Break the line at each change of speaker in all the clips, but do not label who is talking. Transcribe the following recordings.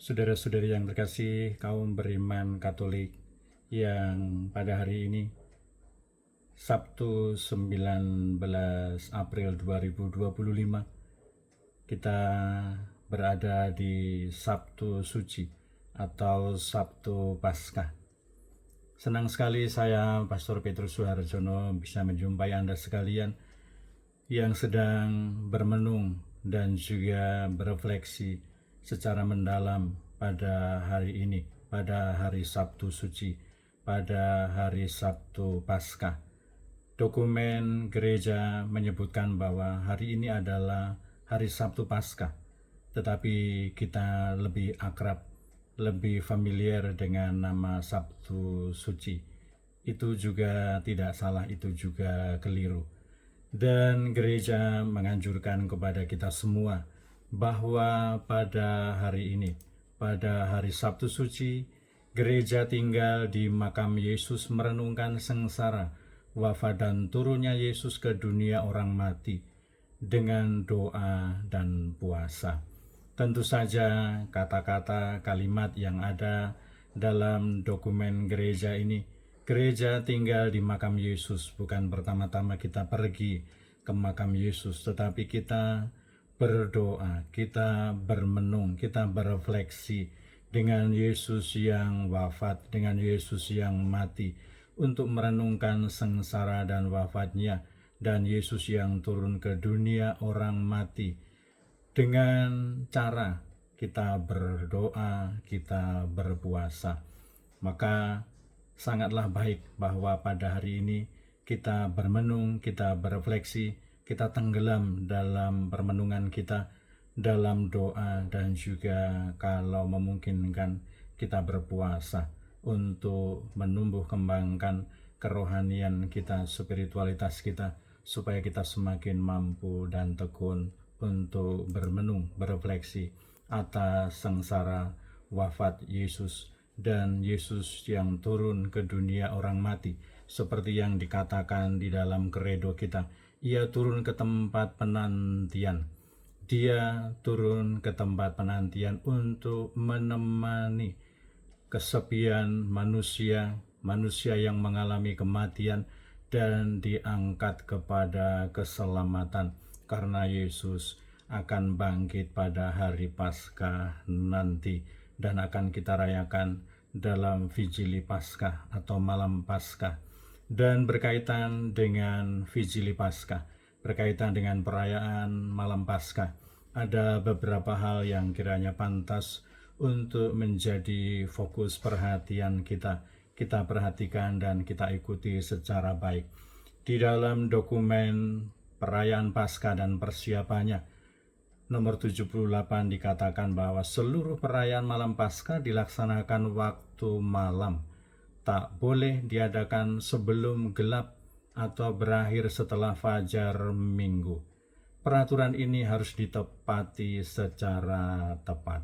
Saudara-saudari yang terkasih, kaum beriman Katolik yang pada hari ini Sabtu 19 April 2025 kita berada di Sabtu Suci atau Sabtu Paskah. Senang sekali saya Pastor Petrus Suharjono bisa menjumpai Anda sekalian yang sedang bermenung dan juga berefleksi secara mendalam pada hari ini, pada hari Sabtu Suci, pada hari Sabtu Paskah. Dokumen gereja menyebutkan bahwa hari ini adalah hari Sabtu Paskah, tetapi kita lebih akrab, lebih familiar dengan nama Sabtu Suci. Itu juga tidak salah, itu juga keliru. Dan gereja menganjurkan kepada kita semua bahwa pada hari ini, pada hari Sabtu Suci, gereja tinggal di makam Yesus merenungkan sengsara, wafat dan turunnya Yesus ke dunia orang mati dengan doa dan puasa. Tentu saja kata-kata kalimat yang ada dalam dokumen gereja ini, gereja tinggal di makam Yesus, bukan pertama-tama kita pergi ke makam Yesus, tetapi kita berdoa, kita bermenung, kita berefleksi dengan Yesus yang wafat, dengan Yesus yang mati, untuk merenungkan sengsara dan wafatnya, dan Yesus yang turun ke dunia orang mati. Dengan cara kita berdoa, kita berpuasa, maka sangatlah baik bahwa pada hari ini kita bermenung, kita berefleksi, kita tenggelam dalam permenungan kita, dalam doa, dan juga kalau memungkinkan kita berpuasa untuk menumbuh kembangkan kerohanian kita, spiritualitas kita, supaya kita semakin mampu dan tekun untuk bermenung, berefleksi atas sengsara, wafat Yesus, dan Yesus yang turun ke dunia orang mati, seperti yang dikatakan di dalam kredo kita. Ia turun ke tempat penantian. Dia turun ke tempat penantian untuk menemani kesepian manusia yang mengalami kematian dan diangkat kepada keselamatan, karena Yesus akan bangkit pada hari Paskah nanti dan akan kita rayakan dalam Vigili Paskah atau malam Paskah. Dan berkaitan dengan Vigili Paskah, berkaitan dengan perayaan malam Paskah, ada beberapa hal yang kiranya pantas untuk menjadi fokus perhatian kita. Kita perhatikan dan kita ikuti secara baik. Di dalam dokumen perayaan Paskah dan persiapannya, nomor 78 dikatakan bahwa seluruh perayaan malam Paskah dilaksanakan waktu malam. Tak boleh diadakan sebelum gelap atau berakhir setelah fajar minggu. Peraturan ini harus ditepati secara tepat.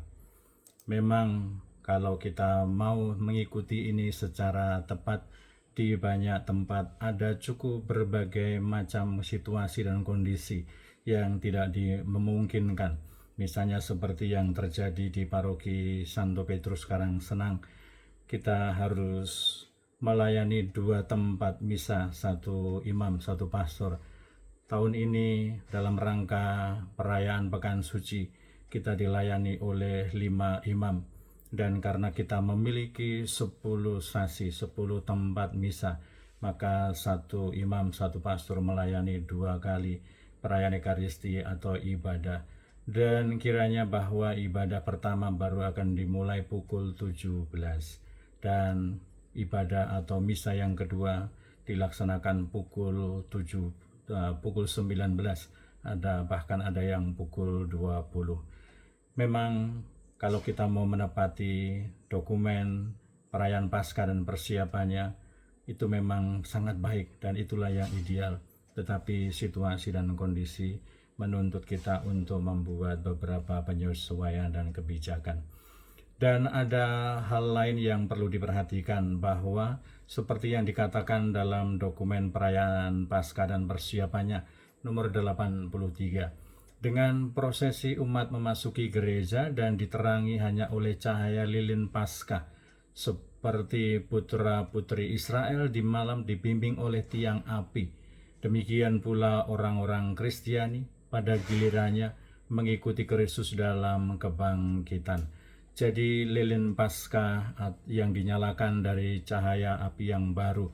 Memang kalau kita mau mengikuti ini secara tepat, di banyak tempat ada cukup berbagai macam situasi dan kondisi yang tidak memungkinkan. Misalnya seperti yang terjadi di paroki Santo Petrus Karangsenang, kita harus melayani 2 tempat misa, 1 imam, 1 pastor. Tahun ini dalam rangka perayaan Pekan Suci, kita dilayani oleh 5 imam. Dan karena kita memiliki 10 sasi, 10 tempat misa, maka 1 imam, 1 pastor melayani 2 kali perayaan Ekaristi atau ibadah. Dan kiranya bahwa ibadah pertama baru akan dimulai pukul 17, dan ibadah atau misa yang kedua dilaksanakan pukul 19, bahkan ada yang pukul 20. Memang kalau kita mau menepati dokumen perayaan Paskah dan persiapannya, itu memang sangat baik dan itulah yang ideal. Tetapi situasi dan kondisi menuntut kita untuk membuat beberapa penyesuaian dan kebijakan. Dan ada hal lain yang perlu diperhatikan, bahwa seperti yang dikatakan dalam dokumen perayaan Paskah dan persiapannya nomor 83, Dengan prosesi umat memasuki gereja dan diterangi hanya oleh cahaya lilin Paskah, seperti putra-putri Israel di malam dibimbing oleh tiang api. Demikian pula orang-orang Kristiani pada gilirannya mengikuti Kristus dalam kebangkitan. Jadi lilin Paskah yang dinyalakan dari cahaya api yang baru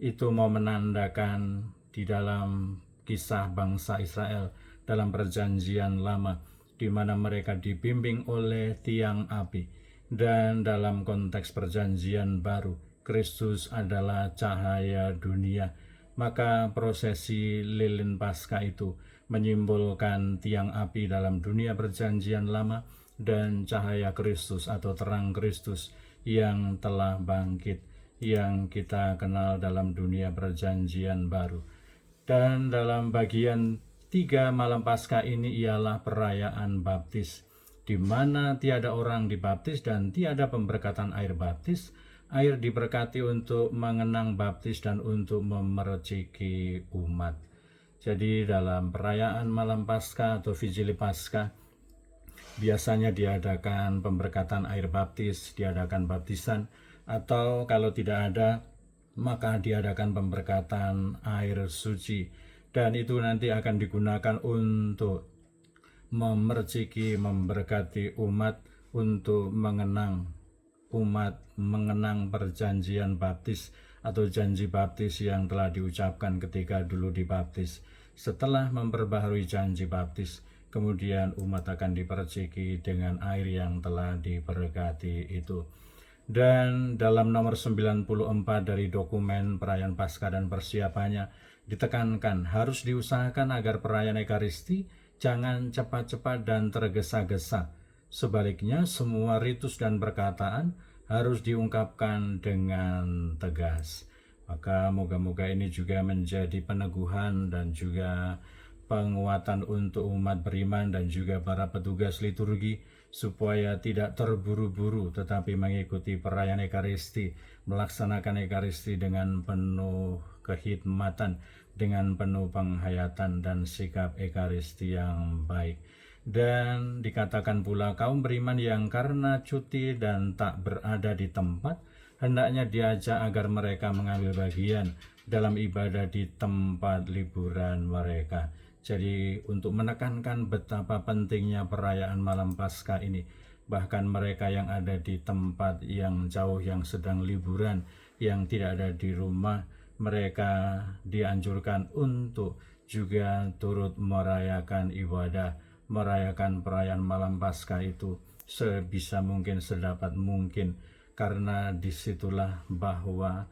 itu mau menandakan di dalam kisah bangsa Israel dalam perjanjian lama, di mana mereka dibimbing oleh tiang api, dan dalam konteks perjanjian baru Kristus adalah cahaya dunia. Maka prosesi lilin Paskah itu menyimbolkan tiang api dalam dunia perjanjian lama dan cahaya Kristus atau terang Kristus yang telah bangkit, yang kita kenal dalam dunia perjanjian baru. Dan dalam bagian 3 malam Paskah ini ialah perayaan baptis, di mana tiada orang dibaptis dan tiada pemberkatan air baptis. Air diberkati untuk mengenang baptis dan untuk memerciki umat. Jadi dalam perayaan malam Paskah atau Vigili Paskah biasanya diadakan pemberkatan air baptis, diadakan baptisan, atau kalau tidak ada maka diadakan pemberkatan air suci, dan itu nanti akan digunakan untuk memerciki, memberkati umat, untuk mengenang umat, mengenang perjanjian baptis atau janji baptis yang telah diucapkan ketika dulu dibaptis. Setelah memperbaharui janji baptis, kemudian umat akan diperciki dengan air yang telah diberkati itu. Dan dalam nomor 94 dari dokumen perayaan Paskah dan persiapannya ditekankan harus diusahakan agar perayaan Ekaristi jangan cepat-cepat dan tergesa-gesa. Sebaliknya, semua ritus dan perkataan harus diungkapkan dengan tegas. Maka moga-moga ini juga menjadi peneguhan dan juga penguatan untuk umat beriman dan juga para petugas liturgi, supaya tidak terburu-buru tetapi mengikuti perayaan Ekaristi, melaksanakan Ekaristi dengan penuh kehikmatan, dengan penuh penghayatan dan sikap Ekaristi yang baik. Dan dikatakan pula kaum beriman yang karena cuti dan tak berada di tempat, hendaknya diajak agar mereka mengambil bagian dalam ibadah di tempat liburan mereka. Jadi untuk menekankan betapa pentingnya perayaan malam Paskah ini, bahkan mereka yang ada di tempat yang jauh, yang sedang liburan, yang tidak ada di rumah, mereka dianjurkan untuk juga turut merayakan ibadah, merayakan perayaan malam Paskah itu sebisa mungkin, sedapat mungkin, karena disitulah bahwa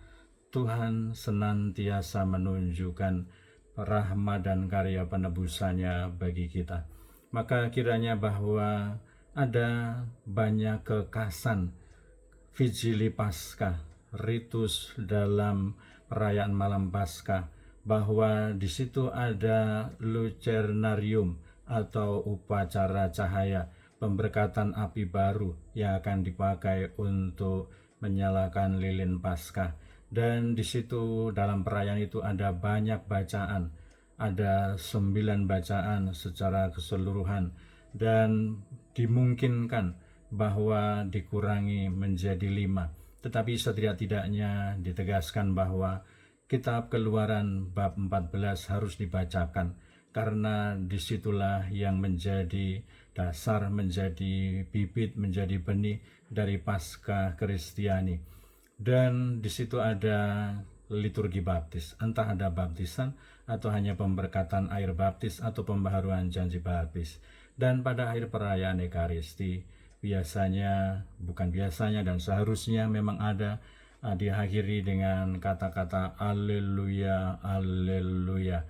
Tuhan senantiasa menunjukkan rahmat dan karya penebusannya bagi kita. Maka kiranya bahwa ada banyak kekasan Vigili Paskah, ritus dalam perayaan malam Paskah, bahwa di situ ada lucernarium atau upacara cahaya, pemberkatan api baru yang akan dipakai untuk menyalakan lilin Paskah. Dan di situ dalam perayaan itu ada banyak bacaan, ada 9 bacaan secara keseluruhan, dan dimungkinkan bahwa dikurangi menjadi 5. Tetapi setidak-tidaknya ditegaskan bahwa kitab Keluaran bab 14 harus dibacakan, karena disitulah yang menjadi dasar, menjadi bibit, menjadi benih dari Paskah Kristiani. Dan di situ ada liturgi baptis, entah ada baptisan atau hanya pemberkatan air baptis atau pembaharuan janji baptis. Dan pada akhir perayaan Ekaristi dan seharusnya memang ada diakhiri dengan kata-kata Alleluia, Alleluia.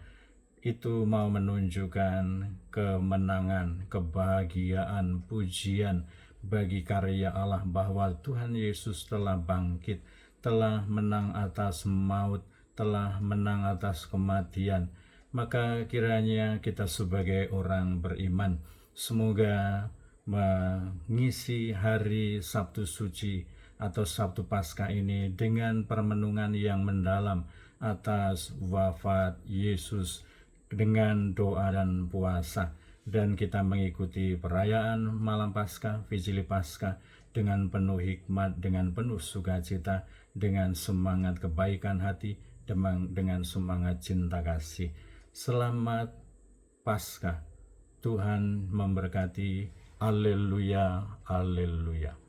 Itu mau menunjukkan kemenangan, kebahagiaan, pujian bagi karya Allah, bahwa Tuhan Yesus telah bangkit, telah menang atas maut, telah menang atas kematian. Maka kiranya kita sebagai orang beriman semoga mengisi hari Sabtu Suci atau Sabtu Paskah ini dengan permenungan yang mendalam atas wafat Yesus, dengan doa dan puasa, dan kita mengikuti perayaan Malam Paskah, Vigili Paskah dengan penuh hikmat, dengan penuh sukacita, dengan semangat kebaikan hati, dengan semangat cinta kasih. Selamat Paskah. Tuhan memberkati. Haleluya, haleluya.